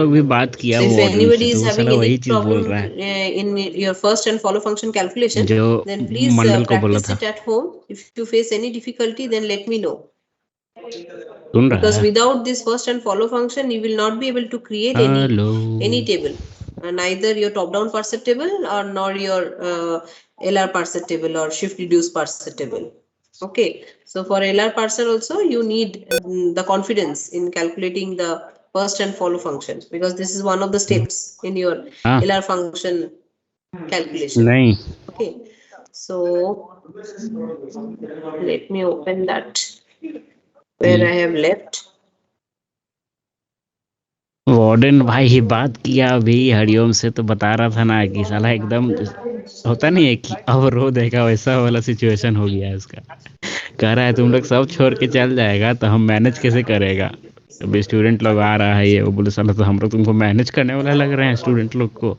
लोग भी बात किया So if वार्डन से anybody तो is वो having साला any वही चीज बोल problem रहा है in your first and follow function calculation, जो then please मंडल को बोला practice था। it at home. If you face any difficulty, then let me know. सुन रहा Because है? without this first and follow function, you will not be able to create hello. any table, neither your top down parser table or nor your LR parser table or shift reduce parser table. Okay, so for LR parser also you need the confidence in calculating the first and follow function, because this is one of the steps in your हाँ LR function calculation. नहीं, Okay, so let me open that where I have left. Warden भाई ही बात किया अभी हरिओम से, तो बता रहा था ना कि साला एकदम होता नहीं है कि अब रो देगा, वैसा वाला सिचुएशन हो गया है उसका। कह रहा है तुम लोग सब छोड़ के चल जाएगा तो हम मैनेज कैसे करेगा। अभी स्टूडेंट लोग आ रहा है ये वो, बोले साला तो हम लोग तुमको मैनेज करने वाला लग रहे हैं स्टूडेंट लोग को।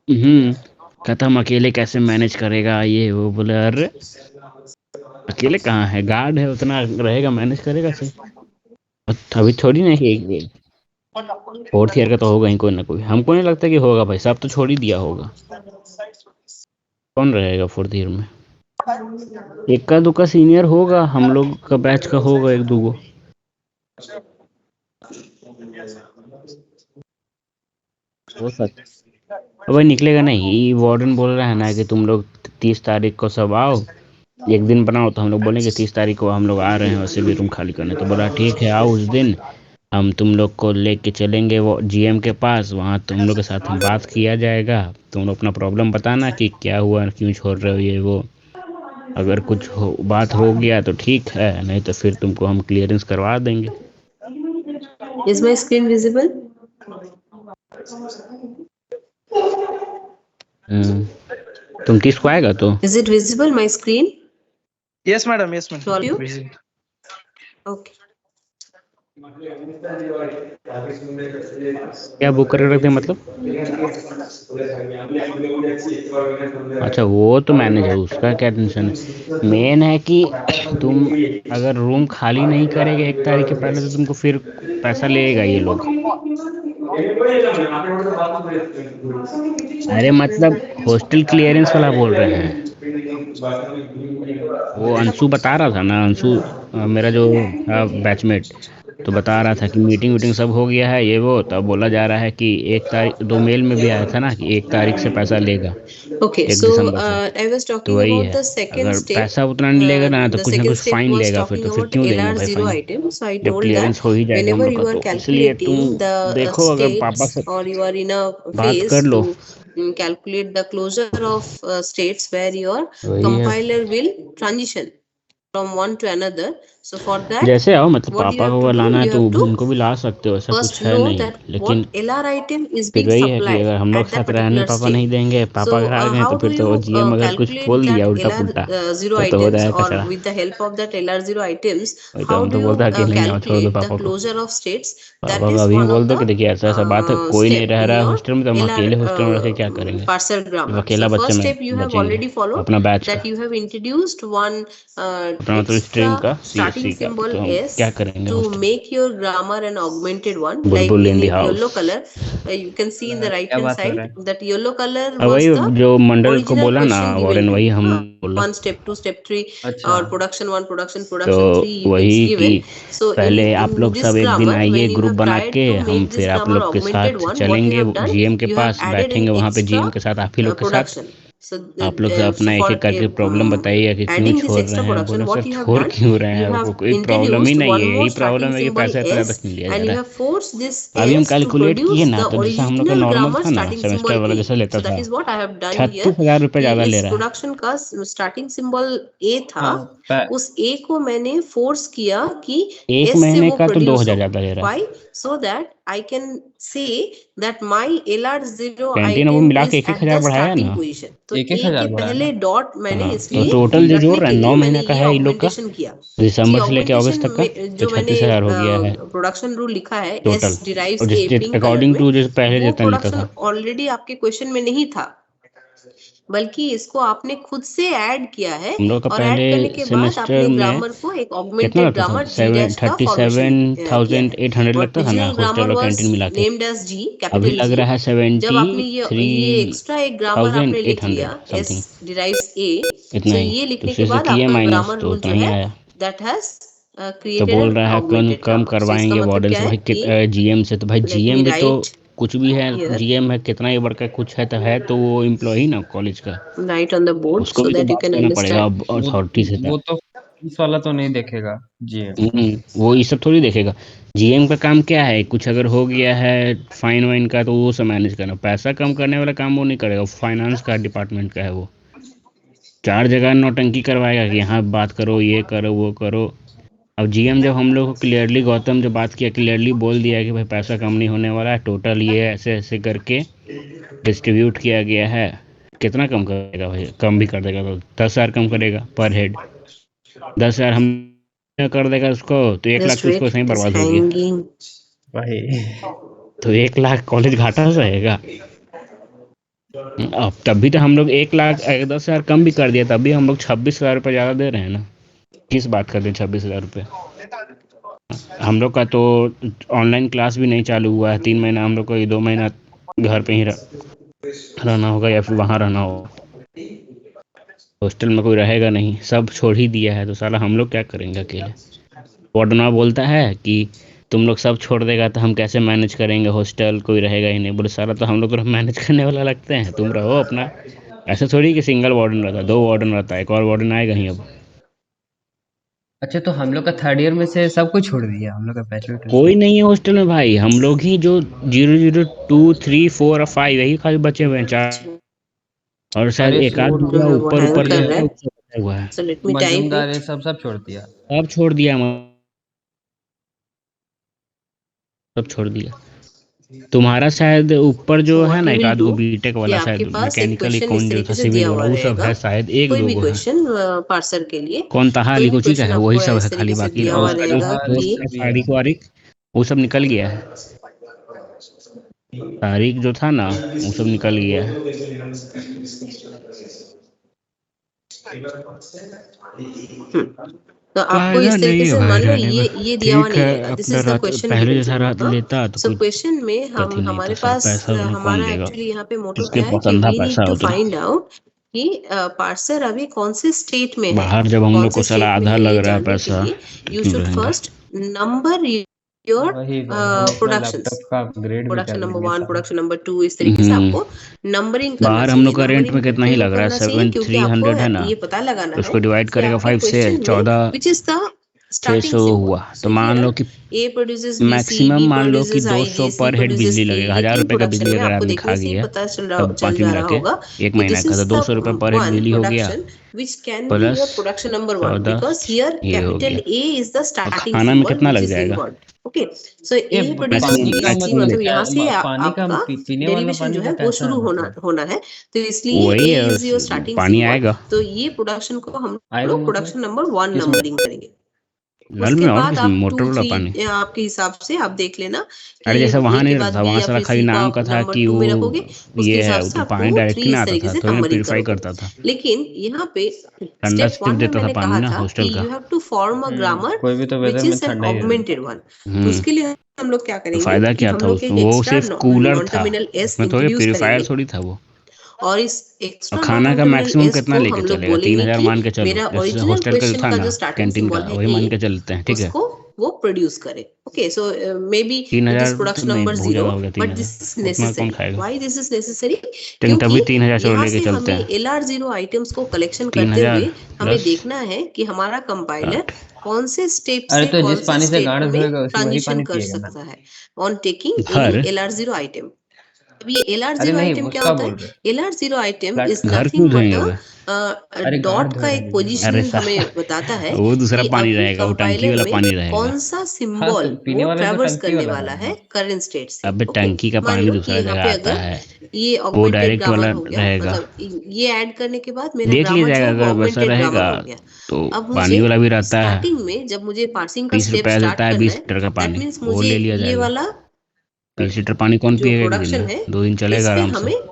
कहता हम अकेले कैसे मैनेज करेगा ये वो, बोले अरे अकेले कहाँ है, गार्ड है उतना रहेगा, मैनेज करेगा सही। अभी थोड़ी ना कि फोर्थ ईयर का तो होगा ही कोई ना कोई, हमको नहीं लगता कि होगा भाई, सब तो छोड़ ही दिया होगा। कौन रहेगा फोर्थ ईयर में? इक्का दुक्का सीनियर होगा, हम लोग का बैच का होगा एक दूगो। हो सकता अब भाई निकलेगा नहीं। वार्डन बोल रहा है ना कि तुम लोग 30 तारीख को सब आओ, एक दिन बनाओ, तो हम लोग बोलेंगे 30 तारीख को हम लोग आ रहे हैं वैसे भी रूम खाली करने। तो बोला ठीक है आओ, उस दिन हम तुम लोग को लेके चलेंगे वो जीएम के पास, वहाँ तुम लोग के साथ हम बात किया जाएगा, तुम लोग अपना प्रॉब्लम बताना कि क्या हुआ, क्यों छोड़ रहे हो ये वो। अगर कुछ बात हो गया तो ठीक है, नहीं तो फिर तुमको हम क्लियरेंस करवा देंगे। Is my screen visible? तुम 30 को आएगा तो Is it visible my screen? Yes, madam. Yes, To all madam. you? Okay. क्या बुक कर रखते हैं मतलब? अच्छा वो तो मैनेज है, उसका क्या टेंशन है। मेन है कि तुम अगर रूम खाली नहीं करेंगे 1 तारीख के पहले तो तुमको फिर पैसा लेगा ये लोग। अरे मतलब हॉस्टल क्लियरेंस वाला बोल रहे हैं। वो अंशु बता रहा था ना, अंशु मेरा जो था बैचमेट, तो बता रहा था कि मीटिंग वीटिंग सब हो गया है ये वो। तब बोला जा रहा है कि 1 तारीख, दो मेल में भी आया था ना कि 1 तारीख से पैसा लेगा, Okay, 1 दिसंबर से। I was तो talking वही about है, the second अगर step. पैसा उतना नहीं लेगा ना तो The कुछ ना second कुछ step फाइन was लेगा फिर, talking तो फिर about क्यों देंगे LR भाई zero fine, item. So I जब told that क्लियरेंस हो ही जाएगा हम whenever लोग का। you are तो इसलिए तुम calculating the देखो, अगर पापा states से or you are in a बात phase कर लो। to calculate the closure of states where your वही है, compiler will transition from one to another. So for that, जैसे आओ मतलब what you पापा have को to अगर do, लाना है you तो have to उनको भी ला सकते हो, ऐसा कुछ first है know नहीं। that लेकिन what LR item is फिर being वही है कि supplied अगर हम लोग at साथ that रहने particular पापा नहीं state. देंगे, So पापा अगर आ गए how तो do फिर तो you जीएम अगर कुछ calculate बोल दिया that उल्टा LR पुल्टा zero तो हो items, जाएगा or कचरा। with the help of that LR zero items, वही तो how हम do तो you बोलता कि नहीं आओ, छोड़ दो calculate the पापा को। closure of states? पापा That को is अभी one बोल of दो the कि देखिए ऐसा ऐसा बात है, कोई नहीं step रह in रहा है your हॉस्टल में, तो हम LR अकेले हॉस्टल में रह के क्या करेंगे। parser जब grammar. अकेला So बच्चे first में step you have बचेंगे already followed, अपना बैच का, that you have introduced one अपना मतलब extra स्ट्रीम का starting सीएससी का, symbol तो हम S क्या करेंगे to hostel. make your grammar an augmented one, like Bulbul in in the yellow house. color. You can see in the right क्या hand बात हो रहा side है? that yellow color अब was वही the जो मंडल को original बोला ना question given वार्डन, to वही you. हम बोला। One step, two step, three, अच्छा, or production one, production तो three is वही कि given. So पहले आप in लोग this सब एक दिन grammar, आइए when you ग्रुप have बना tried के, to हम make this फिर आप grammar लोग के augmented साथ one, what you चलेंगे have done, जीएम के you have pass, added an बैठेंगे वहाँ पे extra जीएम के साथ आप ही लोग के साथ। production. So आप लोग सब so अपना एक for एक करके प्रॉब्लम बताइए कि क्यों adding this छोड़ extra रहे हैं। production, बोला सर what you have छोड़ done, क्यों रहे you हैं, have वो कोई प्रॉब्लम ही introduced नहीं one है, more यही starting प्रॉब्लम है कि symbol पैसा इतना ज़्यादा S, क्यों लिया जा and रहा you है। have forced this अभी हम S to कैलकुलेट किए produce ना, the तो जैसे हम लोग का original नॉर्मल grammar था ना starting सेमेस्टर symbol वाला A. जैसा लेता So that था, is what I have done here. 36,000 रुपये कि ज़्यादा ले इस रहा है। प्रोडक्शन का स्टार्टिंग सिंबल ए था, हाँ, उस ए को मैंने फोर्स किया कि एक एस से महीने वो का तो प्रोड्यूस 2,000 हो. ज़्यादा ले रहा है। Why? So that I can say that my LR0 canteen अब item मिला के is एक एक at हजार the बढ़ाया है starting ना। position. तो एक एक ए के हजार बढ़ा पहले ना। डॉट मैंने हाँ तो इसलिए टोटल जो जोड़ रखने रहा के है 9 लिए मैंने महीने का ये है इन लोग का, ऑगमेंटेशन किया. दिसंबर ये से लेके अगस्त ऑगमेंटेशन तक का, में तो जो मैंने 36,000 हो गया है प्रोडक्शन रूल लिखा है टोटल। एस डिराइव्स और ए जिस पिंक कलर अकॉर्डिंग में, टू जो पहले वो जितना लेता प्रोडक्शन था। ऑलरेडी आपके क्वेश्चन में नहीं था. बल्कि इसको आपने खुद से ऐड किया है हम लोग का और ऐड करने पहले के बाद सेमेस्टर आपने में ग्रामर को एक कितना ऑगमेंटेड लगता था? ग्रामर जी डैश का फॉर्मेशन किया है। 7,800 और लगता था ना, ओरिजिनल हॉस्टल ग्रामर और वाज कैंटीन मिला के। नेम्ड एज जी अभी कैपिटल लग जी। रहा है जब आपने ये एक्स्ट्रा एक ग्रामर आपने लिख 73,800 लिया एस समथिंग, डिराइव्स ए, इतना सो ही। ये तो लिखने के उससे बाद किए आपका माइनस ग्रामर तो रूल उतना जो ही है आया। दैट हैज तो क्रिएटेड बोल एन रहा है कम ऑगमेंटेड कम ग्रामर। सो इसका करवाएंगे मतलब वार्डन क्या से है भाई, कि जीएम से। तो भाई लेट जीएम मी भी तो राइट कुछ भी है, हियर, जीएम है कितना ही बड़का कुछ है तो वो एम्प्लॉय ना कॉलेज का, राइट ऑन द बोर्ड उसको सो भी तो दैट यू बात कैन करना पड़ेगा अंडरस्टैंड। वो अथॉरिटी से। वो तो इस वाला तो नहीं देखेगा जीएम। वो ये सब थोड़ी देखेगा। जीएम का काम क्या है, कुछ अगर हो गया है फाइन वाइन का तो वो सब मैनेज करना, पैसा कम करने वाला काम वो नहीं करेगा, फाइनेंस का डिपार्टमेंट का है वो। चार जगह नौटंकी करवाएगा कि यहाँ बात करो, ये करो, वो करो। अब जीएम जब हम लोग को क्लियरली, गौतम जब बात किया क्लियरली बोल दिया कि भाई पैसा कम नहीं होने वाला है, टोटल ये ऐसे ऐसे करके डिस्ट्रीब्यूट किया गया है। कितना कम करेगा भाई? कम भी कर देगा तो 10,000 कम करेगा पर हेड। 10,000 हम कर देगा उसको तो 1 लाख जस्ट तो उसको वेट, सही इट इज बर्बाद हो गया। हैंगिंग। भाई तो 1 लाख कॉलेज घाटा रहेगा। अब तब भी तो हम लोग 1 लाख 10,000 कम भी कर दिया, तब भी हम लोग 26,000 रुपये ज़्यादा दे रहे हैं ना। किस बात कर दें 26,000 रुपये? हम लोग का तो ऑनलाइन क्लास भी नहीं चालू हुआ है 3 महीना। हम लोग को ये 2 महीना घर पे ही रहना होगा या फिर वहाँ रहना होगा। हॉस्टल में कोई रहेगा नहीं, सब छोड़ ही दिया है, तो साला हम लोग क्या करेंगे अकेले? वार्डनवा बोलता है कि तुम लोग सब छोड़ देगा तो हम कैसे मैनेज करेंगे, हॉस्टल कोई रहेगा ही नहीं। बोले सारा तो हम लोग को मैनेज करने वाला लगते हैं, तुम रहो अपना। ऐसा थोड़ी कि सिंगल वार्डन रहता है, 2 वार्डन रहता है, एक और वार्डन आएगा ही अब। अच्छा, तो हम लोग का थर्ड ईयर में से सब कुछ छोड़ दिया, हम लोग का बैचलर कोई नहीं है हॉस्टल में भाई, हम लोग ही जो 0, 0, 2, 3, 4 और 5 यही खाली बचे हुए हैं, 4। और शायद अरे एक आध बोर्ड जो जगह है वो ऊपर हैंग ऊपर कर जो ये रहा है है, उससे बचा हुआ है। So let me type Majumdar ये इट। सब छोड़ दिया। सब छोड़ दिया, सब छोड़ दिया। तुम्हारा शायद ऊपर सो जो है व्हाट ना यू एक विल आध डू गो बीटेक कि वाला, आपके शायद पास एक मैकेनिकल क्वेश्चन इस कौन जो था, तरीके से सिविल दिया वाला, हुआ वो सब रहेगा, है शायद, एक कोई दो भी गो है। क्वेश्चन पार्सर के लिए, कौन तहा कोई भी लिखुची का है, क्वेश्चन वही आपको सब है इस खाली, तरीके से बाकी दिया हुआ उसका जो रहेगा तनहा कि दोस्त था लिखी है। तारिक वारिक वो सब निकल गया है। तारिक जो था ना वो सब निकल गया है। तो आपको फायदा इस तरीके नहीं है से भाई मान लो रहने में। ये दिया हुआ ठीक नहीं है, रहेगा, दिस अपना इज द रात क्वेश्चन पहले गिवन टू जैसा यू। रात हाँ, लेता तो सो कुछ क्वेश्चन में दिक्कत हम ही नहीं था हमारे सर। पास पैसा उतना कौन हमारा देगा, एक्चुअली यहाँ पे मोटो जिसके क्या है कि पसंद था वी नीड पैसा टू उतना। फाइंड आउट कि पार्सर अभी कौन से स्टेट में है। बाहर जब हम कौन लोग से को साला स्टेट में आधा है लग ये रहा है जानने के पैसा, लिए तो यू क्यों शुड रहेंगे? फर्स्ट नंबर योर वही भाई, हम अपना प्रोडक्शंस। लैपटॉप का अपग्रेड भी कर प्रोडक्शन नंबर लेंगे 1, साला। प्रोडक्शन नंबर 2, इस तरीके से हम्म। आपको नंबरिंग करना बाहर हम चाहिए। लोग का रेंट में नंबरिंग कितना ही क्यों लग रहा है, करना चाहिए? क्योंकि आपको 7,300 है ना, ये पता लगाना तो है उसको डिवाइड कि करेगा आपके 5 से क्वेश्चन में 14, विच इज द स्टार्टिंग 600 सिंबल। हुआ। सो तो मान लो हियर कि A produces BC, maximum B मान लो कि produces I, 200 J, C पर हेड produces बिजली E। लगेगा। ये 1,000 तीन रुपये का प्रोडक्शन बिजली में अगर आपको आदमी देखने खा से ही गया पता सब चल पाँचों जा मिला रहा के होगा एक कि महीना दिस का, तो इज द 200 रुपये पर हेड one बिजली हो गया, production which can be plus your production number 1 14 because here ये हो capital गया। A is the और starting खाना में symbol कितना which लग is जाएगा? involved। ओके, सो ये A produces मैक्सिमम पानी का BC, मैक्सिमम मतलब यहाँ से पानी का आपका पीने वाला डेरिवेशन जो पानी है का वो कैसा है शुरू होना मतलब? होना है। तो इसलिए वही A है, is your starting पानी symbol। आएगा तो ये प्रोडक्शन को हम आएगा लोग प्रोडक्शन मतलब नंबर 1 किसमें? नंबरिंग करेंगे। नल उसके में, और बाद किसमें? आप मोटर 2, वाला पानी। 3 आपके हिसाब से आप देख लेना कि अरे जैसा A वहां के नहीं बाद रहता था, B वहां या साला फिर खाली C को नाम आप का था नंबर कि 2 में वो रखोगे। उसके ये हिसाब है, से तो आप पानी 2, डायरेक्ट 3 नहीं इस आता तरीके था, से तो ये नंबरिंग प्योरीफाई करोगे। करता था, लेकिन यहाँ पे ठंडा स्टेप सिर्फ 1 में देता था मैंने पानी कहा ना था कि हॉस्टल का। You have to form a grammar कोई भी तो विच वेदर में इज एन ठंडा ही देता। Augmented one. तो हम्म। उसके लिए हम लोग क्या तो करेंगे फायदा कि क्या हम था लोग एक उसमें? वो एक्स्ट्रा सिर्फ कूलर नॉन था, टर्मिनल एस उसमें थोड़ी इंट्रोड्यूस प्योरीफायर करेंगे थोड़ी था वो। और इस और एक्स्ट्रा खाना नॉन का टर्मिनल मैक्सिमम एस कितना को लेके हम लोग चलेगा? बोलेंगे 3,000 कि मान के चलो, मेरा जैसे ओरिजिनल हॉस्टल का जो क्वेश्चन था का ना जो स्टार्टिंग कैंटीन सिंबल का, है वही ए, मान के चलते हैं, ठीक है। उसको वो प्रोड्यूस करे। ओके, सो मे बी तीन इट इज हजार तो प्रोडक्शन नहीं, नंबर बहुत 0, ज्यादा हो गया तीन बट दिस हजार इज उतना कौन नेसेसरी। खाएगा? Why this is necessary? लेकिन क्योंकि तभी 3,000 चलो यहाँ लेके से चलते हमें हैं। LR0 आइटम्स को कलेक्शन तीन करते हजार हुए हमें प्लस देखना है कि हमारा कंपाइलर 60। कौन से स्टेप अरे से तो कौन जिस से पानी से स्टेप गाड़ में धोएगा उसी वही ट्रांजिशन पानी कर पिएगा ना। सकता है ऑन टेकिंग एनी घर LR0 आइटम। अब ये अरे LR0 नहीं, आइटम क्या उसका होता बोल है? रहे LR0 आइटम फ्लैट। इज घर क्यों नथिंग बट धोएंगे? अरे गाड़ डॉट का धोएगा एक बिजली में। अरे पोजीशन हमें बताता है वो दूसरा कि पानी अभी रहेगा, वो टंकी कंपाइलर वाला में पानी रहेगा। कौन सा हाँ सिंबल तो पीने वो वाला तो ट्रेवर्स टंकी करने वाला वाला है है ना। करंट स्टेट से। अबे ओके, टंकी का मान पानी लो कि दूसरा यहाँ जगह पे आता अगर है, ये वो ऑगमेंटेड डायरेक्ट वाला ग्रामर हो गया, रहेगा। मतलब ये ऐड करने के बाद मेरा देख ग्रामर जो लीजिएगा, है वो अगर वैसा ऑगमेंटेड ग्रामर रहेगा हो गया। तो अब पानी मुझे वाला भी रहता है। स्टार्टिंग में जब मुझे पार्सिंग का 20 स्टेप रुपया स्टार्ट देता है करना 20 है, लीटर का दैट पानी, मीन्स वो मुझे ले लिया ये जाएगा। वाला 20 लीटर पानी कौन जो पिएगा एक दिन प्रोडक्शन में? है 2 दिन इस चलेगा पे आराम हमें से।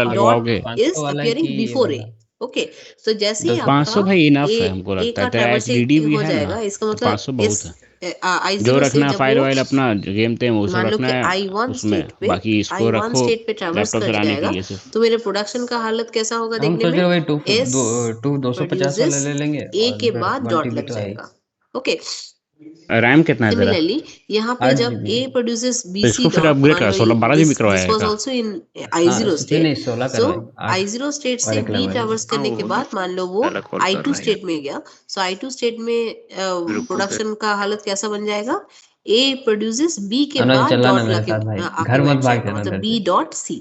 वाला डॉट लगवाओगे? 500 इज वाला है अपियरिंग कि ये बिफोर ए। वाला? ओके, सो जैसे ही 500 आपका भाई इनफ ए है हमको ए लगता का है, तेरा ट्रैवर्स एचडीडी भी हो है ना, जाएगा, इसका तो मतलब 500 इस बहुत है। आई जो जीरो से रखना है जब फाइल वो वाइल अपना गेम टेम वो सब मान लो रखना कि है I1 उसमें, स्टेट पे बाकी इसको I1 रखो स्टेट पे ट्रैवर्स लैपटॉप कर चलाने के जाएगा, लिए सिर्फ। तो मेरे प्रोडक्शन का हालत कैसा होगा हम देखने सोच में? रहे वही एस 250 वाला प्रोड्यूसेस ले लेंगे ए और के फिर बाद 1 डॉट टीबी लग तो है ही। जाएगा। ओके, रैम कितना है तेरा? सिमिलरली यहाँ पे 8 जब GB। A produces तो BC इसको फिर dot, अपग्रेड मान करा, लो 16 12 GB this करवाया was का? also in हाँ I0 नहीं नहीं, state, 16 so करवाई, 8 I0 state और से एक B लगवाई। traverse हाँ, करने के वो बाद मान लो वो पहला कॉल कर I2 रहा है state में गया, so I2 state में रुको प्रोडक्शन का हालत कैसा बन जाएगा? A produces B के अनुज बाद चला ना डॉट मेरे लाके साथ भाई, आके घर मत बैठ भाग जाएगा, जाना मतलब इधर B से। Dot C।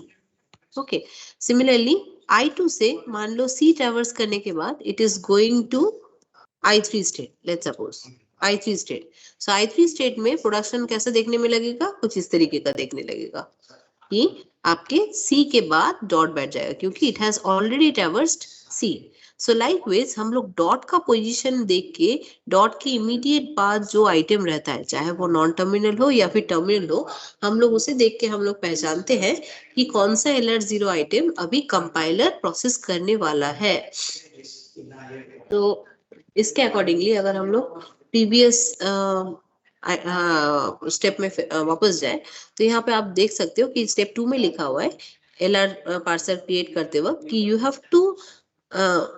Okay, similarly I2 से मान लो C ट्रेवर्स करने के बाद it is going to I3 state, let's suppose I3 state. So I3 state में प्रोडक्शन कैसा देखने में लगेगा? कुछ इस तरीके का देखने लगेगा कि आपके C के बाद डॉट बैठ जाएगा, क्योंकि it has already traversed C। So likewise हम लोग डॉट का पोजीशन देख के डॉट के इमीडिएट बाद जो आइटम रहता है, चाहे वो नॉन टर्मिनल हो या फिर टर्मिनल हो, हम लोग उसे देख के हम लोग पहचानते हैं कि कौन सा LR0 आइटम अभी कंपाइलर प्रोसेस करने वाला है। तो इसके अकॉर्डिंगली अगर हम लोग प्रीवियस स्टेप में वापस जाए, तो यहाँ पे आप देख सकते हो कि स्टेप 2 में लिखा हुआ है LR पार्सर क्रिएट करते वक्त कि you have to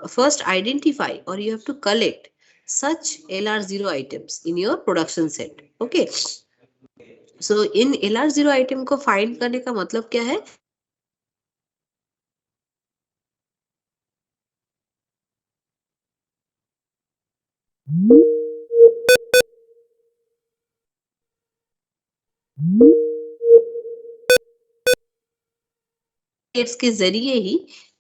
first identify or you have to collect such LR0 items in your production set. Okay, so in LR0 item को find करने का मतलब क्या है? के जरिए ही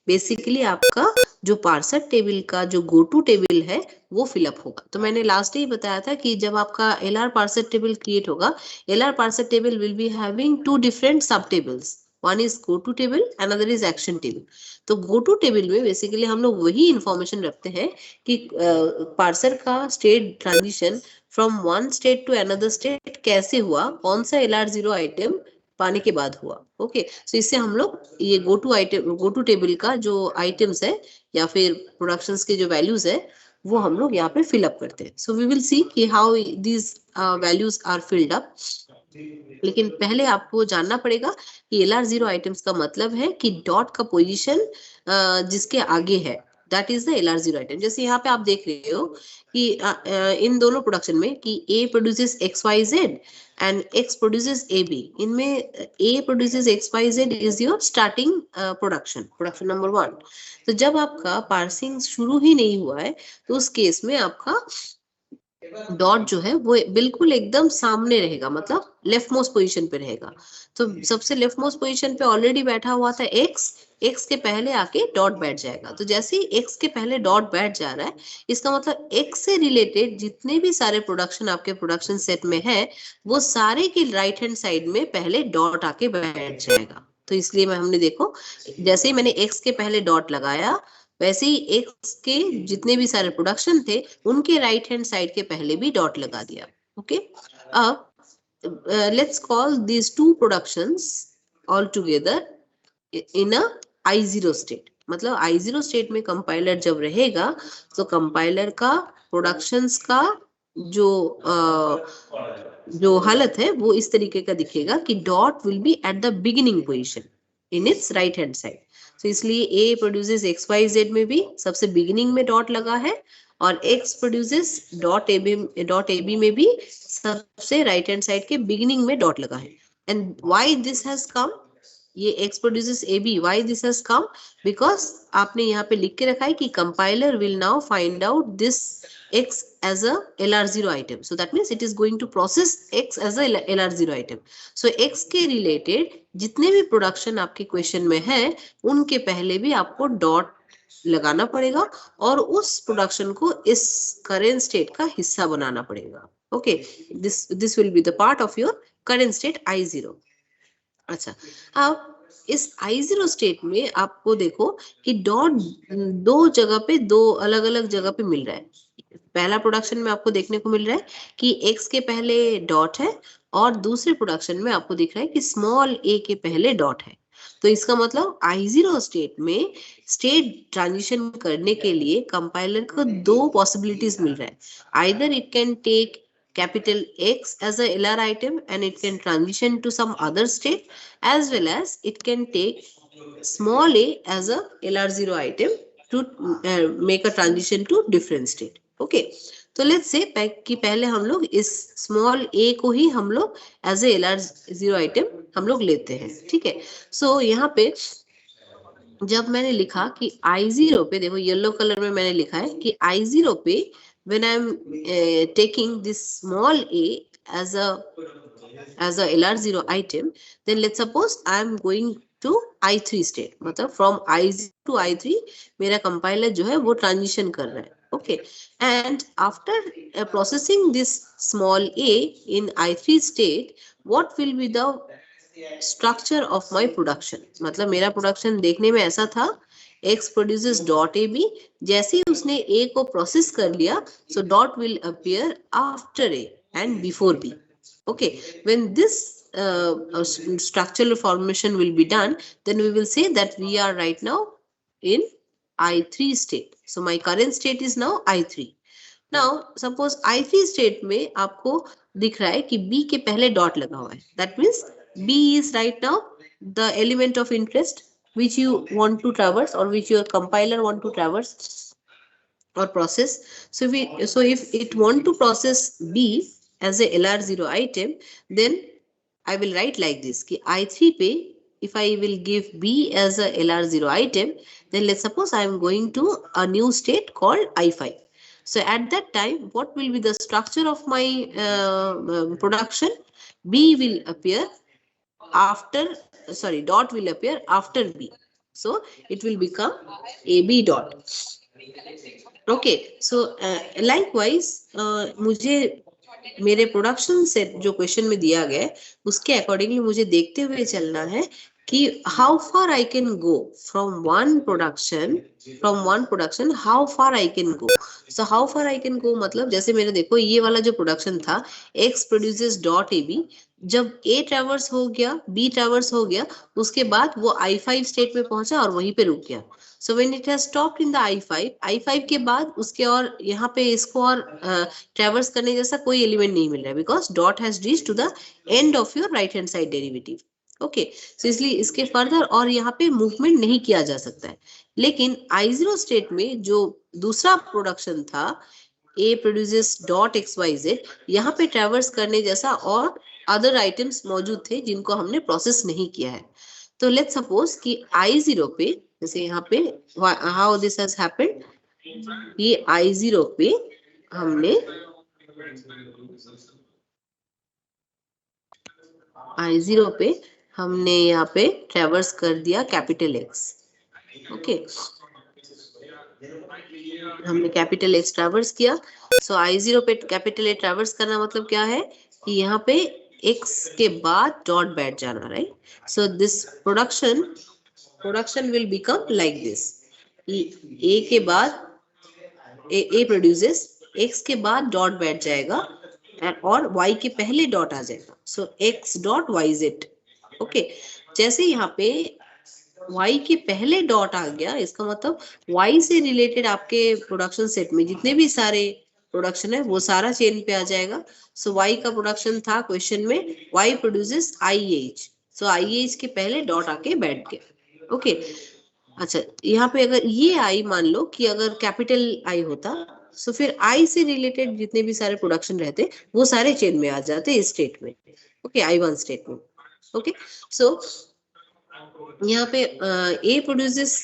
बेसिकली आपका जो पार्सर टेबल का जो गो टू टेबल है वो फिलअप होगा। तो मैंने लास्ट ही बताया था कि जब आपका LR पार्सर टेबल क्रिएट होगा, LR parser table will be having 2 different सब tables, one is go to table, another is action table. तो गो टू टेबल में बेसिकली हम लोग वही इंफॉर्मेशन रखते हैं कि पार्सर का state transition from one state to another state कैसे हुआ, कौन सा LR0 आइटम पाने के बाद हुआ। ओके, सो इससे हम लोग ये गो टू टेबल का जो आइटम्स है या फिर प्रोडक्शंस के जो वैल्यूज है वो हम लोग यहाँ पे फिल अप करते हैं। सो वी विल सी कि how these values are filled up. लेकिन पहले आपको जानना पड़ेगा कि LR0 आइटम्स का मतलब है कि डॉट का पोजीशन जिसके आगे है, that is the LR0 item. जैसे यहाँ पे आप देख रहे हो कि इन दोनों प्रोडक्शन में कि A produces XYZ and X produces AB, इनमें A produces XYZ is your starting production number 1। तो जब आपका पार्सिंग शुरू ही नहीं हुआ है तो उस केस में आपका डॉट जो है वो बिल्कुल एकदम सामने रहेगा, मतलब लेफ्ट मोस्ट पोजीशन पे रहेगा। तो सबसे लेफ्ट मोस्ट पोजीशन पे ऑलरेडी बैठा हुआ था एक्स के पहले आके डॉट बैठ जाएगा। तो जैसे ही एक्स के पहले डॉट बैठ जा रहा है, इसका मतलब एक्स से रिलेटेड जितने भी सारे प्रोडक्शन आपके प्रोडक्शन सेट में है वो सारे के राइट हैंड साइड में पहले डॉट आके बैठ जाएगा। तो इसलिए हमने देखो, जैसे ही मैंने एक्स के पहले डॉट लगाया वैसे ही एक्स के जितने भी सारे प्रोडक्शन थे उनके राइट हैंड साइड के पहले भी डॉट लगा दिया। ओके, अब let's call these two productions all together in a I0 state. मतलब I0 स्टेट में कंपाइलर जब रहेगा तो कंपाइलर का प्रोडक्शंस का जो हालत है वो इस तरीके का दिखेगा कि dot will be at the beginning position in its right hand side. तो इसलिए A प्रोड्यूसेस XYZ में भी सबसे बिगिनिंग में डॉट लगा है और X प्रोड्यूसेस डॉट AB में भी सबसे राइट हैंड साइड के बिगिनिंग में डॉट लगा है। And why this has come, ये X produces AB, why this has come, because आपने यहाँ पे लिख के रखा है कि compiler will now find out this X as a LR0 item, so that means it is going to process X as a LR0 item. So X के related जितने भी प्रोडक्शन आपके क्वेश्चन में है उनके पहले भी आपको डॉट लगाना पड़ेगा और उस प्रोडक्शन को इस करेंट स्टेट का हिस्सा बनाना पड़ेगा। Okay, this will be the part of your current state I0। अच्छा, अब इस I0 स्टेट में आपको देखो कि डॉट दो जगह पे, दो अलग अलग जगह पे मिल रहा है। पहला प्रोडक्शन में आपको देखने को मिल रहा है कि X के पहले डॉट है और दूसरे प्रोडक्शन में आपको दिख रहा है कि स्मॉल a के पहले डॉट है। तो इसका मतलब I0 स्टेट में स्टेट ट्रांजिशन करने के लिए कंपाइलर को दो पॉसिबिलिटीज मिल रहा है। Either it can take capital X as a LR item and it can transition to some other state, as well as it can take small a as a LR0 item to make a transition to different state. Okay, तो let's say कि पहले हम लोग इस small a को ही हम लोग as a LR0 item हम लोग लेते हैं, ठीक है। सो यहाँ पे जब मैंने लिखा कि I0 पे, देखो येलो कलर में मैंने लिखा है कि I0 पे when I am taking this small a as a LR0 item, then let's suppose I am going to I3 state, मतलब from I0 to I3 मेरा compiler जो है वो transition कर रहा है, okay, and after processing this small a in I3 state, what will be the structure of my production? मतलब मेरा प्रोडक्शन देखने में ऐसा था, x produces dot ab, जैसे ही उसने a को प्रोसेस कर लिया, so dot will appear after a and before b. Okay, when this structural formation will be done, then we will say that we are right now in I3 state. So my current state is now I3. Now suppose I3 state में आपको दिख रहा है कि B के पहले dot लगा हुआ है, that means B is right now the element of interest which you want to traverse or which your compiler want to traverse or process. So if it want to process B as a LR0 item, then I will write like this कि I3 पे if I will give B as a LR0 item, then let's suppose I am going to a new state called I5. So at that time, what will be the structure of my production? B will appear after, sorry, dot will appear after B. So it will become AB dot. Okay, so likewise मुझे मेरे production set जो question में दिया गया है उसके accordingly मुझे देखते हुए चलना है कि how far I can go from one production, how far I can go. So how far I can go मतलब जैसे मेरे देखो ये वाला जो प्रोडक्शन था x प्रोड्यूसेस डॉट ab, जब a ट्रैवर्स हो गया, b ट्रैवर्स हो गया, उसके बाद वो I5 स्टेट में पहुंचा और वहीं पे रुक गया. So when it has stopped in the I5 के बाद उसके और यहाँ पे इसको और ट्रैवर्स करने जैसा कोई एलिमेंट नहीं मिल रहा है because dot has reached to the end of your right hand side derivative. Okay, so इसलिए इसके फर्दर और यहाँ पे मूवमेंट नहीं किया जा सकता है. लेकिन I0 स्टेट में जो दूसरा प्रोडक्शन था A प्रोड्यूसेस डॉट XYZ, यहाँ पे ट्रैवर्स करने जैसा और अदर आइटम्स मौजूद थे जिनको हमने प्रोसेस नहीं किया है. तो लेट्स सपोज कि I0 पे, जैसे यहाँ पे हाउ दिस हैज हैपेंड, ये I0 पे हमने यहाँ पे ट्रैवर्स कर दिया कैपिटल X. ओके, हमने कैपिटल X ट्रैवर्स किया. सो I0 पे कैपिटल A ट्रैवर्स करना मतलब क्या है कि यहाँ पे X के बाद डॉट बैठ जाना, right. So this production will become like this. A के बाद A प्रोड्यूसेस, X के बाद डॉट बैठ जाएगा और Y के पहले डॉट आ जाएगा. सो X डॉट YZ. ओके, जैसे यहाँ पे Y के पहले डॉट आ गया, इसका मतलब Y से रिलेटेड आपके प्रोडक्शन सेट में जितने भी सारे प्रोडक्शन है वो सारा चेन पे आ जाएगा. सो Y का प्रोडक्शन था क्वेश्चन में, Y प्रोड्यूसेस IH. सो IH के पहले डॉट आके बैठ गया. ओके, अच्छा यहाँ पे अगर ये I मान लो कि अगर कैपिटल I होता, सो फिर I से रिलेटेड जितने भी सारे प्रोडक्शन रहते वो सारे चेन में आ जाते इस स्टेट में. ओके, I1 स्टेट में. ओके, सो यहाँ पे A produces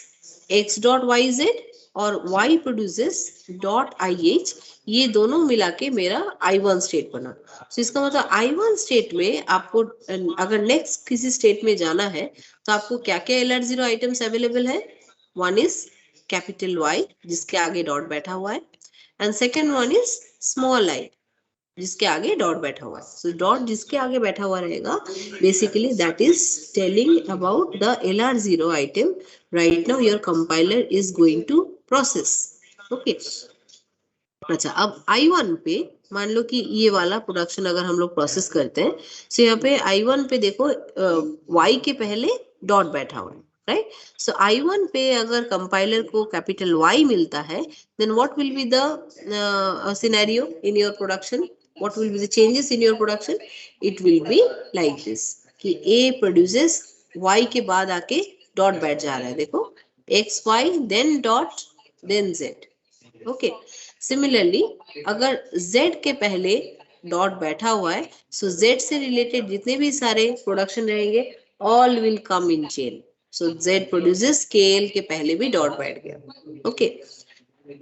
X dot YZ और Y प्रोड्यूसेस डॉट IH, ये दोनों मिला के मेरा I1 स्टेट बना. तो इसका मतलब I1 स्टेट में आपको अगर नेक्स्ट किसी स्टेट में जाना है तो आपको क्या क्या LR0 आइटम्स अवेलेबल है. वन इज कैपिटल Y जिसके आगे डॉट बैठा हुआ है, and second one is small I जिसके आगे डॉट बैठा हुआ है. सो डॉट जिसके आगे बैठा हुआ रहेगा, basically that is telling about the LR0 item right now your compiler is going to process. Okay, अच्छा अब I1 पे मान लो कि ये वाला प्रोडक्शन अगर हम लोग प्रोसेस करते हैं, सो यहाँ पे I1 पे देखो Y के पहले डॉट बैठा हुआ है, राइट. सो I1 पे अगर कंपाइलर को कैपिटल Y मिलता है, then what will be the scenario in your production, what will be the changes in your production? It will be like this कि A produces Y के बाद आके डॉट बैठ जा रहा है, देखो XY then dot then Z. Okay, similarly अगर z के पहले डॉट बैठा हुआ है, सो z से रिलेटेड जितने भी सारे प्रोडक्शन रहेंगे all will come in chain. So z produces kl के पहले भी डॉट बैठ गया. ओके,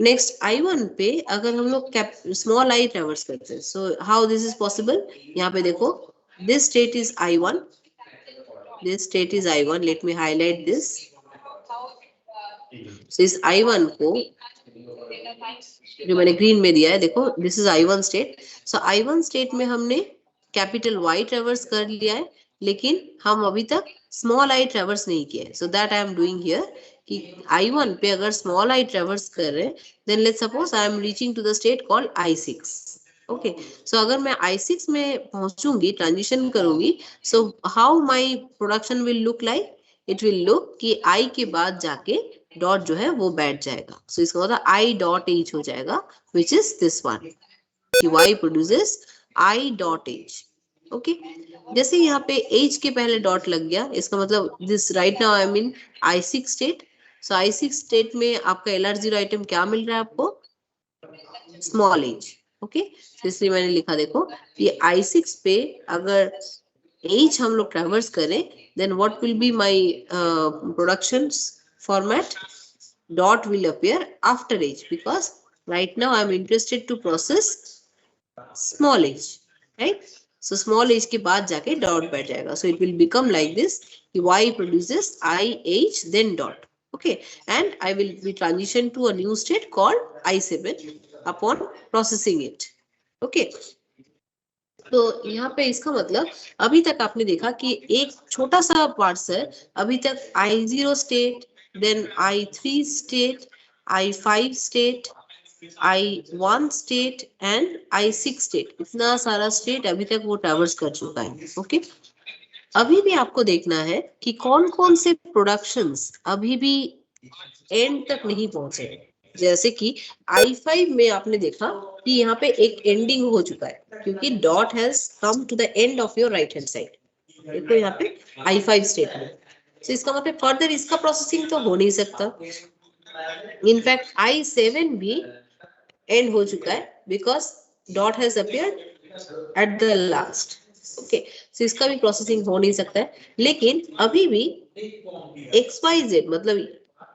नेक्स्ट I1 पे अगर हम लोग स्मॉल आई ट्रेवर्स करते हैं, so how this is possible. यहाँ पे देखो, this state is I1, this state is I1. let me highlight this. so इस I1 को जो मैंने ग्रीन में दिया है, देखो this is I1 state. So I1 state में हमने कैपिटल Y ट्रेवर्स कर लिया है, लेकिन हम अभी तक स्मॉल आई ट्रेवर्स नहीं किया है. So that I am doing here कि I1 पे अगर स्मॉल आई ट्रेवर्स कर रहे हैं, then let's suppose I am reaching to the state called I6. Okay, so अगर मैं I6 में पहुंचूंगी, ट्रांजिशन करूंगी, so how my production will look like. It will look कि I के बाद जाके डॉट जो है वो बैठ जाएगा. सो इसका मतलब I डॉट H हो जाएगा, विच इज दिस वन, कि Y produces I dot H. Okay, जैसे यहाँ पे H के पहले डॉट लग गया, इसका मतलब this right now I am in I6 state. So I6 state में आपका LR0 आइटम क्या मिल रहा है आपको, स्मॉल h. ओके, इसलिए मैंने लिखा, देखो ये I6 पे अगर H हम लोग ट्रेवर्स करें, then what will be my productions format. Dot will appear after H because right now I am interested to process small h, right. So small h के बाद जाके dot बैठ जाएगा. So it will become like this, Y produces IH then dot. Okay, and I will be transition to a new state called I7 upon processing it. Okay, तो यहाँ पे इसका मतलब अभी तक आपने देखा कि एक छोटा सा पार्ट्स है. अभी तक I0 state, then I3 state, I5 state, I1 state and I6 state, इतना सारा स्टेट अभी तक वो ट्रैवर्स कर चुका है. ओके, अभी भी आपको देखना है कि कौन कौन से प्रोडक्शंस अभी भी एंड तक नहीं पहुंचे. जैसे कि I5 में आपने देखा कि यहाँ पे एक एंडिंग हो चुका है, क्योंकि dot has come to the end of your right hand side. देखो यहाँ पे I5 स्टेट में, तो इसका मतलब फर्दर इसका प्रोसेसिंग तो हो नहीं सकता. इनफैक्ट I7 भी एंड हो चुका है because dot has appeared at the last. Okay, so इसका भी प्रोसेसिंग हो नहीं सकता है. लेकिन अभी भी XYZ मतलब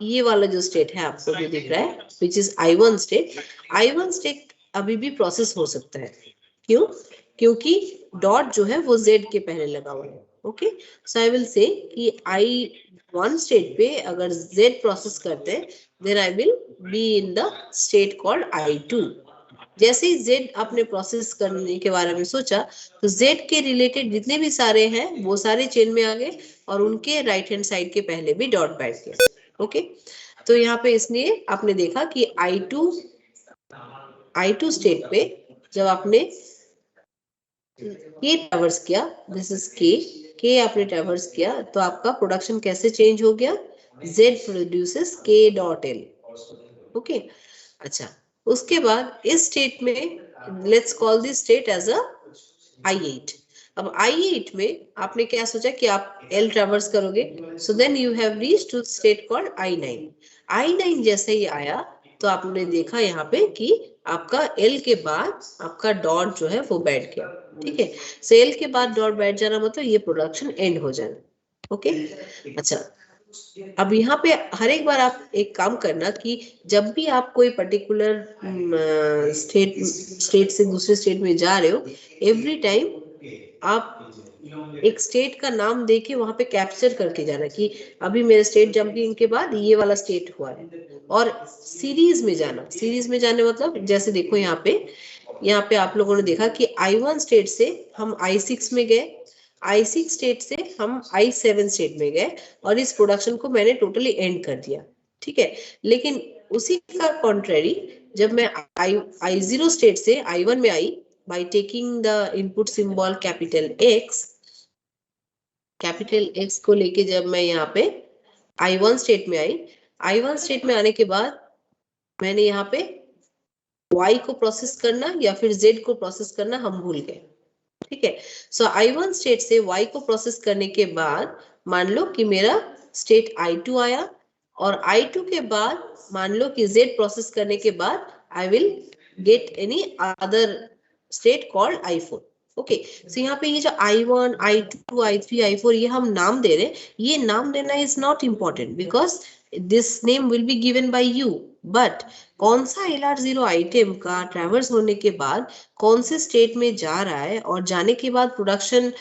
ये वाला जो स्टेट है आपको जो दिख रहा है, which is I1 state, I1 state अभी भी प्रोसेस हो सकता है. क्यों? क्योंकि डॉट जो है वो Z के पहले लगा हुआ है. Okay, so I will say कि I1 स्टेट पे अगर Z प्रोसेस करते हैं, then I will be in the state called I2. जैसे ही Z आपने प्रोसेस करने के बारे में सोचा, तो Z के रिलेटेड जितने भी सारे हैं वो सारे चेन में आ गए और उनके राइट हैंड साइड के पहले भी डॉट बैठ गया. ओके, तो यहाँ पे इसलिए आपने देखा कि I2 स्टेट पे जब आपने K ट्रैवर्स किया, दिस इज K आपने ट्रैवर्स किया, तो आपका प्रोडक्शन कैसे चेंज हो गया, Z produces K dot L. Okay, अच्छा, उसके बाद इस स्टेट में let's call this state as a I8. अब I8 में आपने क्या सोचा कि आप L ट्रैवर्स करोगे, so then you have reached to state called I9. I9 जैसे ही आया तो आपने देखा यहाँ पे कि आपका L के बाद आपका डॉट जो है वो बैठ गया. ठीक है, सो L के बाद डॉट बैठ जाना मतलब ये प्रोडक्शन एंड हो जाना. ओके, अच्छा, अब यहाँ पे हर एक बार आप एक काम करना कि जब भी आप कोई पर्टिकुलर स्टेट से दूसरे स्टेट में जा रहे हो, एवरी टाइम आप एक स्टेट का नाम देके वहां पे कैप्चर करके जाना कि अभी मेरे स्टेट जंपिंग के बाद ये वाला स्टेट हुआ है. और सीरीज में जाना, सीरीज में जाने मतलब जैसे देखो यहाँ पे आप लोगों ने देखा कि I1 स्टेट से हम I6 में गए, I6 स्टेट से हम I7 स्टेट में गए और इस प्रोडक्शन को मैंने टोटली एंड कर दिया. ठीक है, लेकिन उसी का कॉन्ट्रेरी जब मैं I0 स्टेट से I1 में आई, by taking the input symbol capital X को लेके जब मैं यहाँ पे I1 स्टेट में आई, I1 स्टेट में आने के बाद मैंने यहाँ पे Y को प्रोसेस करना या फिर Z को प्रोसेस करना हम भूल गए. ठीक है, सो I1 स्टेट से Y को प्रोसेस करने के बाद मान लो कि मेरा स्टेट I2 आया और I2 के बाद मान लो कि Z प्रोसेस करने के बाद I will get any other state called I4. Okay, so यहाँ पे ये जो I1, I2, I3, I4 ये हम नाम दे रहे हैं, ये नाम देना is not important because this name will be given by you, but कौन सा LR0 आइटम का ट्रेवर्स होने के बाद कौन से स्टेट में जा रहा है और जाने के बाद production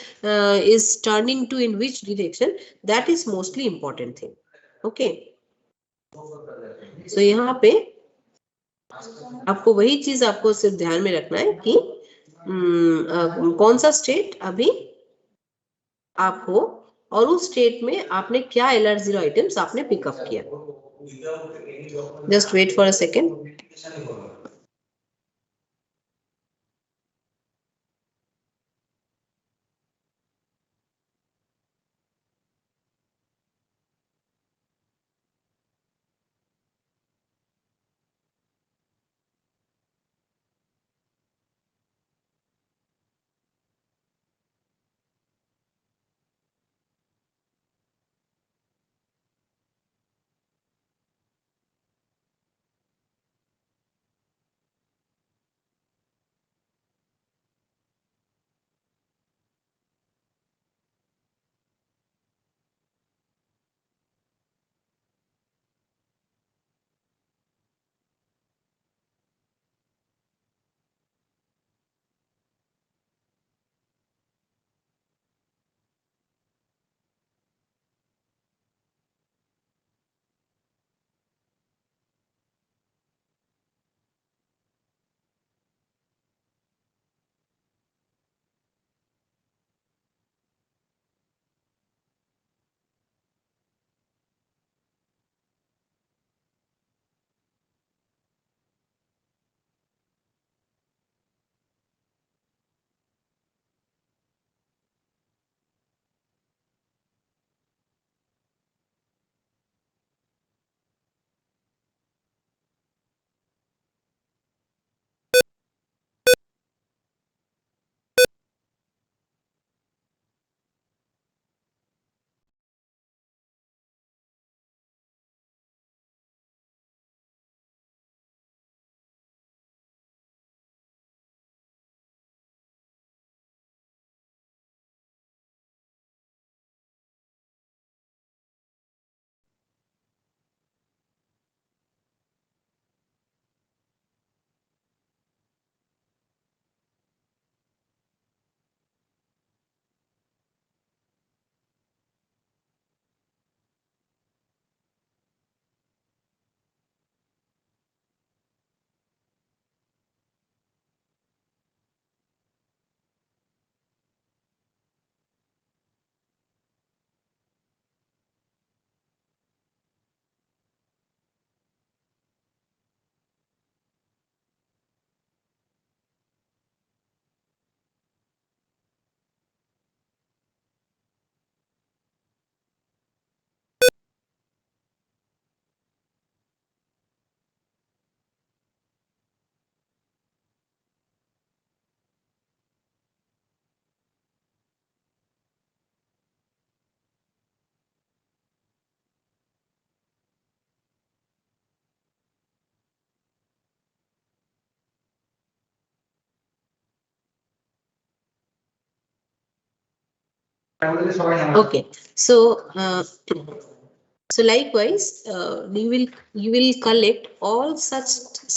is turning to in which direction, that is mostly important thing. Okay, so यहाँ पे आपको वही चीज आपको सिर्फ ध्यान में रखना है कि कौन सा स्टेट अभी आप हो और उस स्टेट में आपने क्या LR0 आइटम्स आपने पिकअप किया। Just wait for a second. Okay, so so likewise, you will collect all such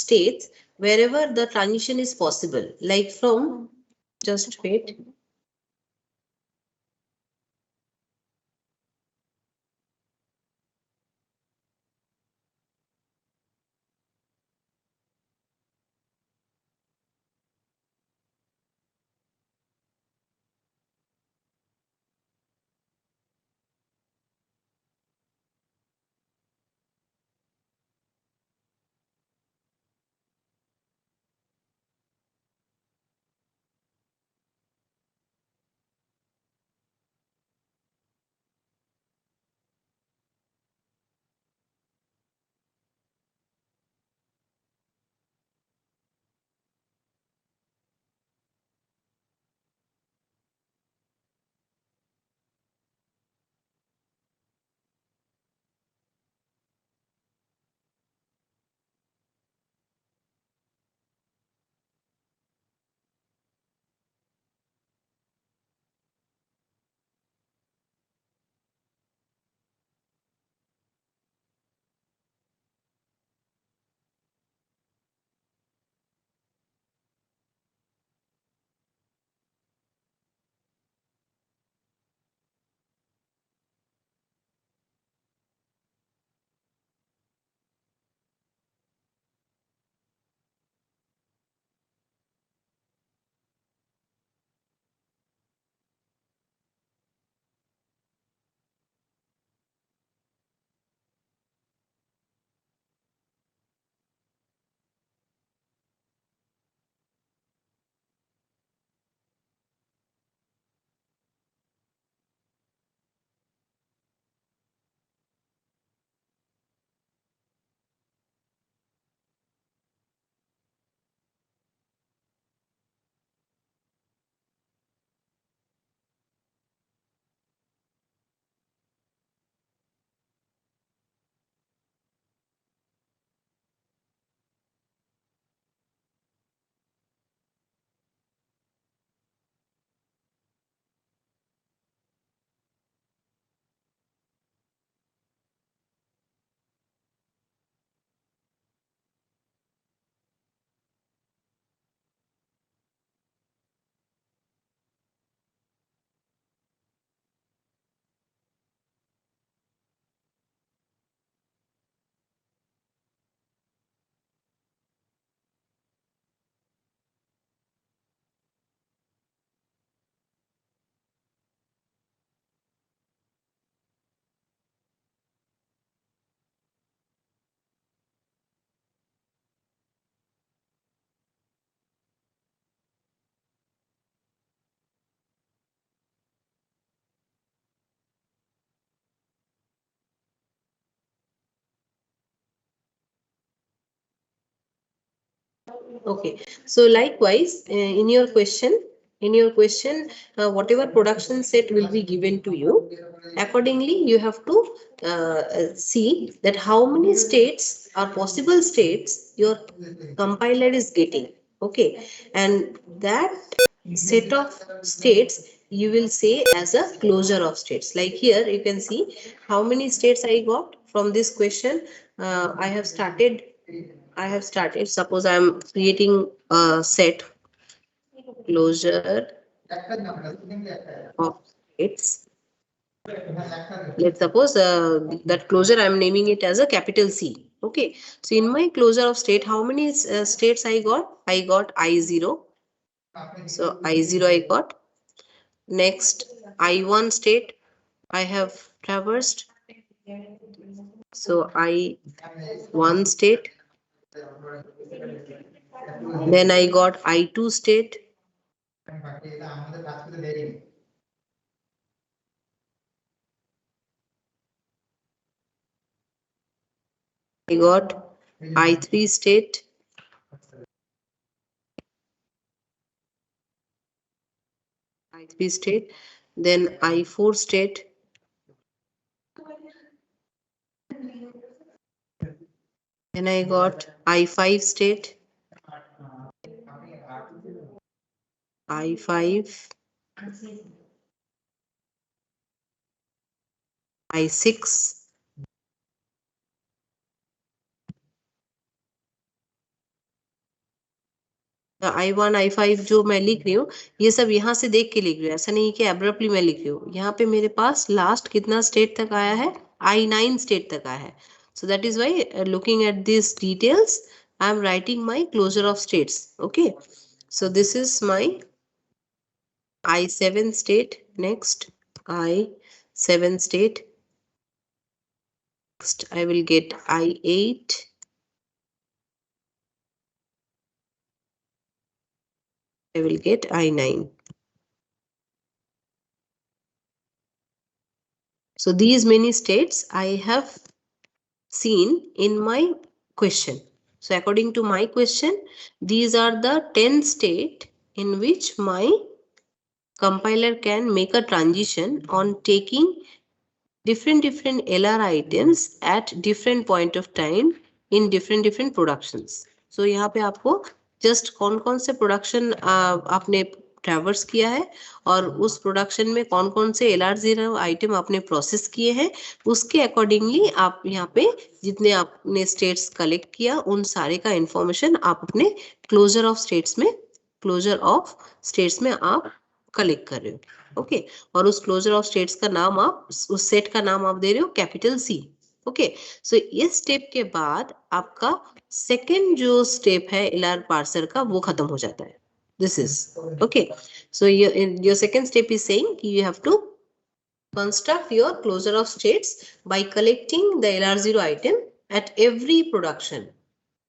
states wherever the transition is possible. Like from, just wait. Okay, so likewise, in your question, whatever production set will be given to you, accordingly, you have to see that how many states or possible states your compiler is getting. Okay, and that set of states you will say as a closure of states. Like here, you can see how many states I got from this question. I have started. Suppose I am creating a set closure of states. Let's suppose that closure I am naming it as a capital C. Okay. So in my closure of state, how many states I got? I got I0. So I0 I got. Next, I1 state I have traversed. So I1 state. Then I got I2 state. I got I3 state. I3 state. Then I4 state. Then I got I5 state. I5. I6. I1 I5 जो मैं लिख रही हूँ ये सब यहाँ से देख के लिख रही हूँ, ऐसा नहीं कि एब्रप्टली मैं लिख रही हूँ। यहाँ पे मेरे पास लास्ट कितना स्टेट तक आया है? I9 स्टेट तक आया है। So that is why looking at these details, I am writing my closure of states. Okay. So this is my I7 state. Next, I7 state. Next, I will get I8. I will get I9. So these many states I have seen in my question. So according to my question, these are the 10 states in which my compiler can make a transition on taking different LR items at different point of time in different productions. So यहाँ पे आपको just कौन-कौन से production आपने traverse किया है और उस प्रोडक्शन में कौन-कौन से LR0 आइटम आपने प्रोसेस किए हैं, उसके अकॉर्डिंगली आप यहाँ पे जितने आपने स्टेट्स कलेक्ट किया उन सारे का इंफॉर्मेशन आप अपने क्लोजर ऑफ स्टेट्स में आप कलेक्ट कर रहे हो। ओके, और उस क्लोजर ऑफ स्टेट्स का नाम आप उस सेट का नाम आप दे रहे हो कैपिटल सी। ओके, सो इस स्टेप के बाद आपका सेकेंड जो स्टेप है एलआर पार्सर का वो खत्म हो जाता है। This is okay, so your second step is saying कि you have to construct your closure of states by collecting the LR0 item at every production.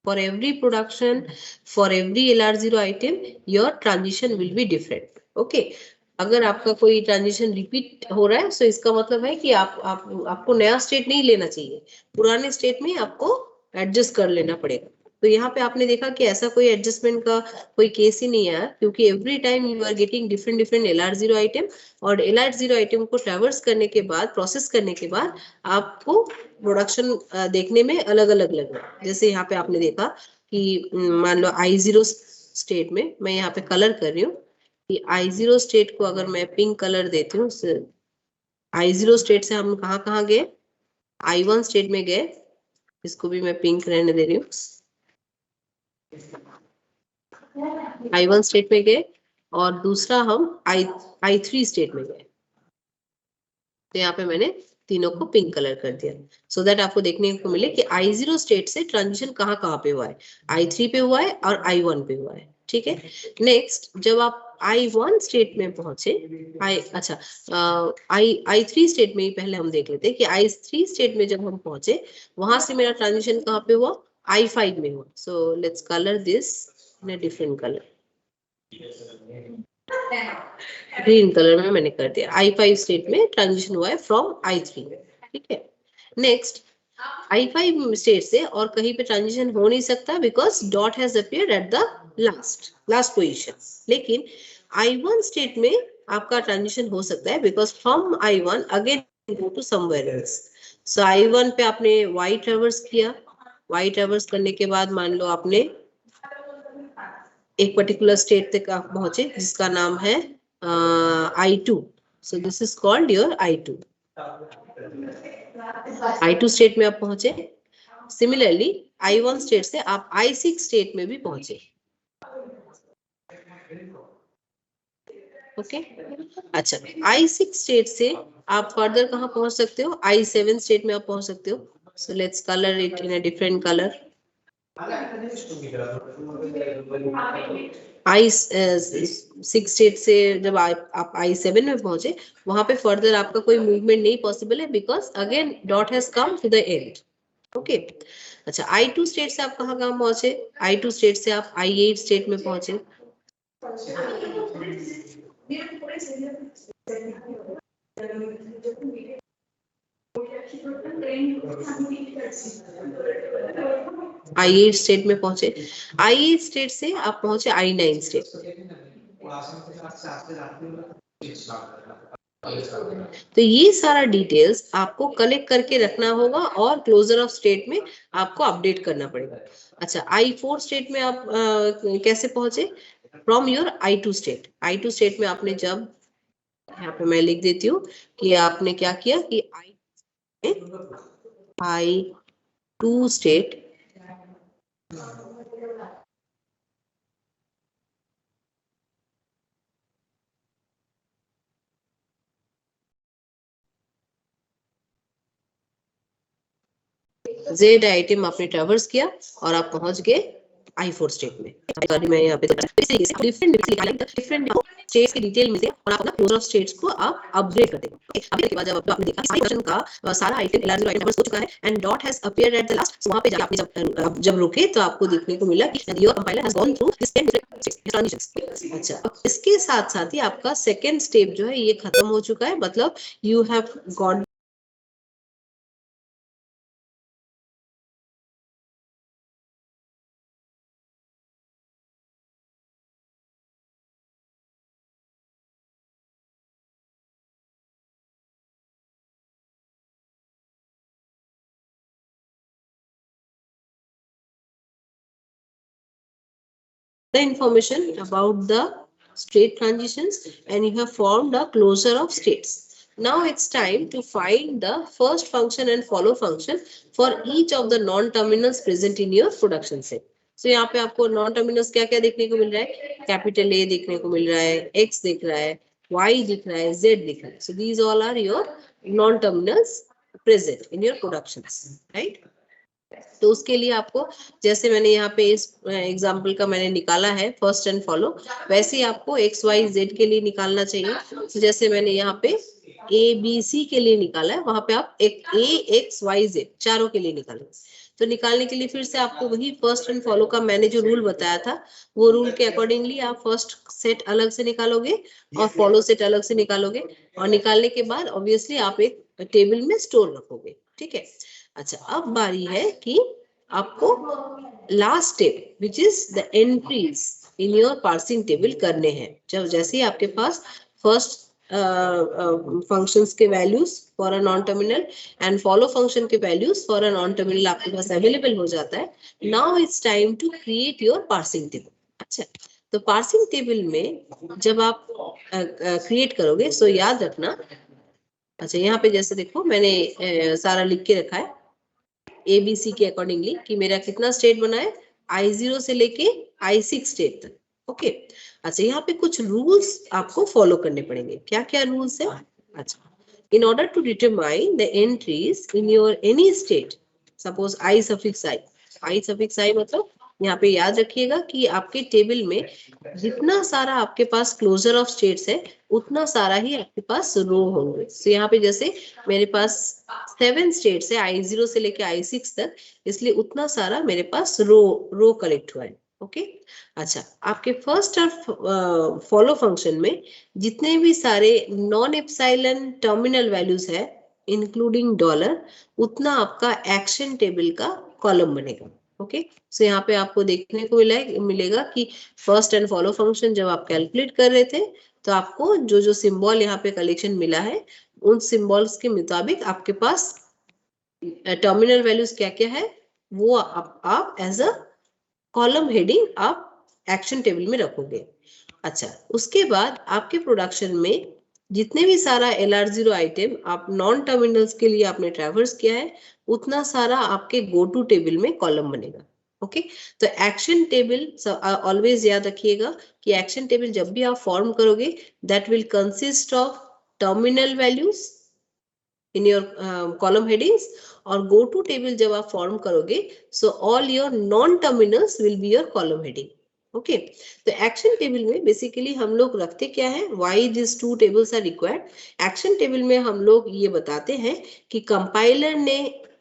For every production, for every LR0 item, your transition will be different. Okay. अगर आपका कोई transition repeat हो रहा है तो इसका मतलब है कि आपको नया स्टेट नहीं लेना चाहिए, पुराने स्टेट में आपको एडजस्ट कर लेना पड़ेगा। तो यहाँ पे आपने देखा कि ऐसा कोई एडजस्टमेंट का कोई केस ही नहीं है, क्योंकि every time you are getting different LR0 item और LR0 आइटम को ट्रैवर्स करने के बाद, प्रोसेस करने के बाद आपको प्रोडक्शन देखने में अलग अलग लग रहा है। जैसे यहाँ पे आपने देखा कि मान लो I0 स्टेट में मैं यहाँ पे कलर कर रही हूँ कि I0 स्टेट को अगर मैं पिंक कलर देती हूँ, I0 स्टेट से हम कहाँ गए? I1 स्टेट में गए, इसको भी मैं पिंक रहने दे रही हूँ। I1 स्टेट में गए और दूसरा हम I3 स्टेट में गए। तो यहाँ पे मैंने तीनों को पिंक कलर कर दिया सो दैट आपको देखने को मिले कि I0 स्टेट से ट्रांजिशन कहाँ पे हुआ है, I3 पे हुआ है और I1 पे हुआ है। ठीक है, नेक्स्ट जब आप I1 स्टेट में पहुंचे, I3 स्टेट में ही पहले हम देख लेते हैं कि I3 स्टेट में जब हम पहुंचे वहां से मेरा ट्रांजिशन कहाँ पे हुआ, I5 में हुआ। So let's colour this in a different colour, green colour में मैंने कर दिया। I5 स्टेट में ट्रांजिशन हुआ है फ्रॉम I3। ठीक है, नेक्स्ट I5 स्टेट से और कहीं पे ट्रांजिशन हो नहीं सकता because dot has appeared at the last position. लेकिन I1 स्टेट में आपका ट्रांजिशन हो सकता है because from I1 again go to somewhere else. So I1 पे आपने y ट्रेवर्स किया, y ट्रेवर्स करने के बाद मान लो आपने एक पर्टिकुलर स्टेट तक आप पहुंचे जिसका नाम है I2। So this is called your I2। I2 state में आप पहुंचे। सिमिलरली I1 स्टेट से आप I6 स्टेट में भी पहुंचे। ओके अच्छा, I6 स्टेट से आप फर्दर कहाँ पहुंच सकते हो? I7 स्टेट में आप पहुंच सकते हो। So let's colour it in a different colour. I6 state से जब आप I7 में पहुंचे वहां पे फर्दर आपका कोई मूवमेंट नहीं पॉसिबल है because again dot has come to the end. Okay अच्छा, I2 स्टेट से आप कहाँ कहाँ पहुंचे? I2 स्टेट से आप I8 स्टेट में पहुंचे। I8 स्टेट में पहुंचे। I8 स्टेट से आप पहुंचे I9 स्टेट। तो ये सारा डिटेल्स आपको कलेक्ट करके रखना होगा और क्लोजर ऑफ स्टेट में आपको अपडेट करना पड़ेगा। अच्छा, I4 स्टेट में आप कैसे पहुंचे? From your I2 state. I2 state में आपने जब, यहाँ पे मैं लिख देती हूँ कि आपने क्या किया कि I2 स्टेट Z आइटम आपने ट्रेवर्स किया और आप पहुंच गए I4 स्टेट में। सॉरी मैं यहाँ पे डिफरेंट स्टेट्स की डिटेल में से और आप अपना क्लोजर ऑफ स्टेट्स को आप अपग्रेड करते हैं। अपग्रेड के बाद जब आपने देखा सारे वर्जन का सारा आइटम LR0 आइटम हो चुका है and dot has appeared at the last, वहां पे जाके आपने जब रुके तो आपको देखने को मिला कि your compiler has gone through this 10 different transitions. अच्छा, इसके साथ ही आपका सेकंड स्टेप जो है ये खत्म हो चुका है, मतलब you have got the information about the state transitions and you have formed a closure of states. Now it's time to find the first function and follow function for each of the non-terminals present in your production set. So यहाँ पे आपको non terminals क्या क्या देखने को मिल रहा है? Capital A देखने को मिल रहा है, X दिख रहा है, Y दिख रहा है, Z दिख रहा है। So these all are your non-terminals present in your productions, right? तो उसके लिए आपको, जैसे मैंने यहाँ पे इस एग्जाम्पल का मैंने निकाला है फर्स्ट एंड फॉलो, वैसे ही आपको XYZ के लिए निकालना चाहिए। तो जैसे मैंने यहाँ पे ABC के लिए निकाला है, वहां पे आप एक AXYZ चारों के लिए निकालें। तो निकालने के लिए फिर से आपको वही फर्स्ट एंड फॉलो का मैंने जो रूल बताया था वो रूल के अकॉर्डिंगली आप फर्स्ट सेट अलग से निकालोगे और फॉलो सेट अलग से निकालोगे और निकालने के बाद ऑब्वियसली आप एक टेबल में स्टोर रखोगे। ठीक है, अच्छा अब बारी है कि आपको last step which is the entries in your parsing table करने हैं। जब जैसे ही आपके पास फर्स्ट फंक्शंस के values for a non terminal and follow function के values for a non terminal आपके पास अवेलेबल हो जाता है, now it's time to create your parsing table. अच्छा, तो पार्सिंग टेबल में जब आप क्रिएट करोगे सो याद रखना, अच्छा यहाँ पे जैसे देखो मैंने सारा लिख के रखा है ABC के अकॉर्डिंगली कि मेरा कितना स्टेट बना है I0 से लेके I6 स्टेट तक। ओके अच्छा, यहाँ पे कुछ रूल्स आपको फॉलो करने पड़ेंगे। क्या क्या रूल्स है? अच्छा, in order to determine the entries in your any state, suppose I suffix I मतलब यहाँ पे याद रखिएगा कि आपके टेबल में जितना सारा आपके पास क्लोजर ऑफ स्टेट्स है उतना सारा ही आपके पास रो होंगे। तो यहाँ पे जैसे मेरे पास 7 स्टेट्स है I0 से लेके I6 तक, इसलिए उतना सारा मेरे पास रो कलेक्ट हुआ है। ओके अच्छा, आपके फर्स्ट और फॉलो फंक्शन में जितने भी सारे नॉन एप्सिलॉन टर्मिनल वैल्यूज है इंक्लूडिंग डॉलर, उतना आपका एक्शन टेबल का कॉलम बनेगा। ओके, सो यहाँ पे आपको देखने को मिलेगा कि फर्स्ट एंड फॉलो फंक्शन जब आप कैलकुलेट कर रहे थे तो आपको जो जो सिंबल यहाँ पे कलेक्शन मिला है उन सिंबल्स के मुताबिक आपके पास टर्मिनल वैल्यूज क्या क्या है वो आप एज अ कॉलम हेडिंग आप एक्शन टेबल में रखोगे। अच्छा, उसके बाद आपके प्रोडक्शन में जितने भी सारा LR0 आइटम आप नॉन टर्मिनल्स के लिए आपने ट्रैवर्स किया है उतना सारा आपके गो टू टेबल में कॉलम बनेगा। ओके, तो एक्शन टेबल ऑलवेज याद रखिएगा कि एक्शन टेबल जब भी आप फॉर्म करोगे that will consist of terminal values in your column headings, और गो टू टेबल जब आप फॉर्म करोगे so all your non terminals will be your column heading. Okay, तो एक्शन टेबल में बेसिकली हम लोग रखते क्या है, why this two tables are required. Action table में हम लोग ये बताते हैं कि कंपाइलर ने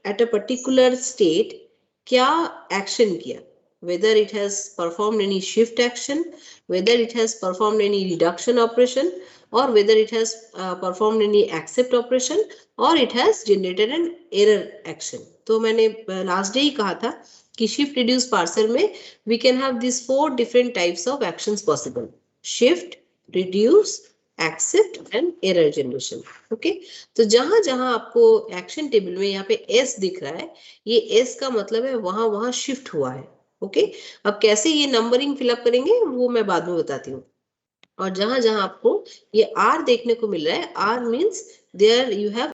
एट अ पर्टिकुलर स्टेट क्या एक्शन किया, whether it has performed any shift action, whether it has performed any reduction operation, or whether it has performed any accept operation, or it has generated an error action. तो मैंने last day ही कहा था कि shift reduce parser में we can have these 4 different types of actions possible: shift, reduce, accept and error generation. Okay, तो जहां जहां आपको एक्शन टेबल में यहाँ पे S दिख रहा है, ये S का मतलब है वहां वहां शिफ्ट हुआ है। ओके, अब कैसे ये नंबरिंग फिलअप करेंगे वो मैं बाद में बताती हूँ। और जहां जहां आपको ये R देखने को मिल रहा है, R means there you have